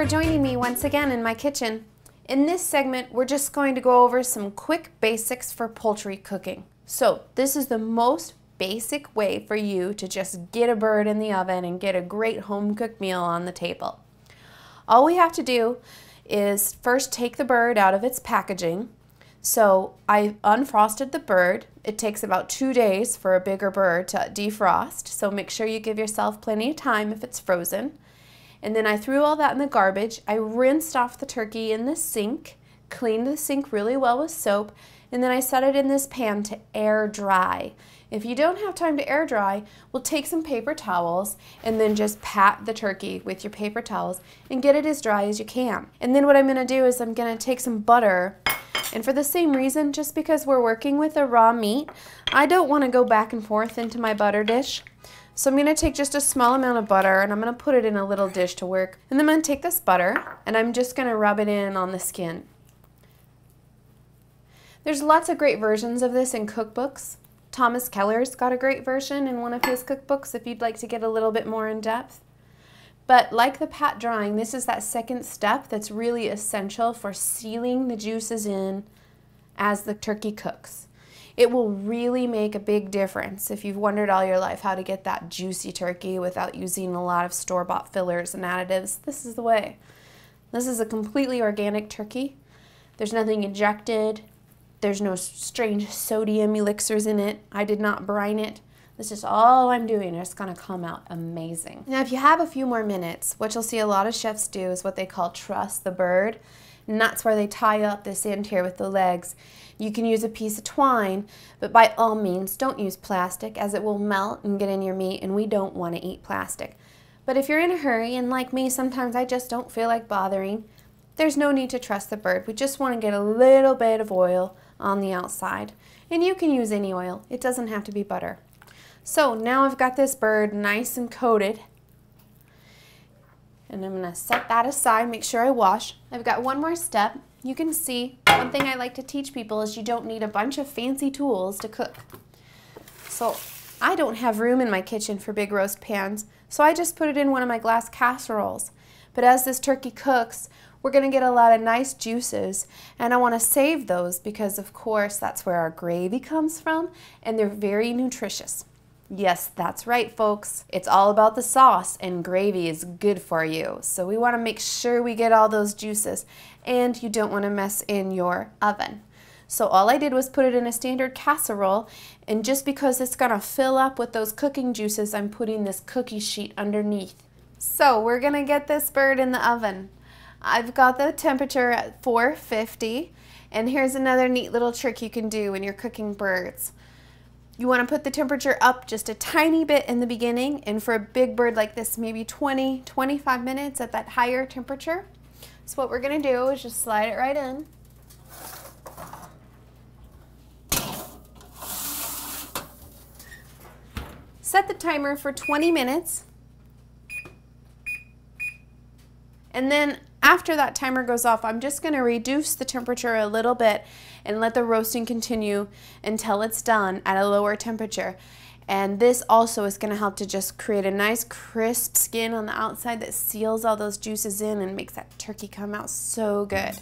for joining me once again in my kitchen. In this segment, we're just going to go over some quick basics for poultry cooking. So this is the most basic way for you to just get a bird in the oven and get a great home-cooked meal on the table. All we have to do is first take the bird out of its packaging. So I unfrosted the bird. It takes about 2 days for a bigger bird to defrost, so make sure you give yourself plenty of time if it's frozen. And then I threw all that in the garbage. I rinsed off the turkey in the sink, cleaned the sink really well with soap, and then I set it in this pan to air dry. If you don't have time to air dry, we'll take some paper towels and then just pat the turkey with your paper towels and get it as dry as you can. And then what I'm going to do is I'm going to take some butter, and for the same reason, just because we're working with a raw meat, I don't want to go back and forth into my butter dish. So I'm going to take just a small amount of butter and I'm going to put it in a little dish to work. And then I'm going to take this butter and I'm just going to rub it in on the skin. There's lots of great versions of this in cookbooks. Thomas Keller's got a great version in one of his cookbooks if you'd like to get a little bit more in depth. But like the pat drying, this is that second step that's really essential for sealing the juices in as the turkey cooks. It will really make a big difference if you've wondered all your life how to get that juicy turkey without using a lot of store-bought fillers and additives. This is the way. This is a completely organic turkey. There's nothing injected. There's no strange sodium elixirs in it. I did not brine it. This is all I'm doing. It's going to come out amazing. Now, if you have a few more minutes, what you'll see a lot of chefs do is what they call truss the bird. And that's where they tie up this end here with the legs. You can use a piece of twine, but by all means, don't use plastic as it will melt and get in your meat, and we don't want to eat plastic. But if you're in a hurry, and like me, sometimes I just don't feel like bothering, there's no need to truss the bird. We just want to get a little bit of oil on the outside. And you can use any oil. It doesn't have to be butter. So now I've got this bird nice and coated. And I'm going to set that aside, make sure I wash. I've got one more step. You can see, one thing I like to teach people is you don't need a bunch of fancy tools to cook. So I don't have room in my kitchen for big roast pans, so I just put it in one of my glass casseroles. But as this turkey cooks, we're going to get a lot of nice juices, and I want to save those because, of course, that's where our gravy comes from, and they're very nutritious. Yes, that's right, folks. It's all about the sauce, and gravy is good for you. So we want to make sure we get all those juices, and you don't want to mess in your oven. So all I did was put it in a standard casserole, and just because it's going to fill up with those cooking juices, I'm putting this cookie sheet underneath. So we're going to get this bird in the oven. I've got the temperature at 450, and here's another neat little trick you can do when you're cooking birds. You want to put the temperature up just a tiny bit in the beginning, and for a big bird like this, maybe 20-25 minutes at that higher temperature. So what we're going to do is just slide it right in. Set the timer for 20 minutes. And then after that timer goes off, I'm just going to reduce the temperature a little bit and let the roasting continue until it's done at a lower temperature. And this also is going to help to just create a nice crisp skin on the outside that seals all those juices in and makes that turkey come out so good.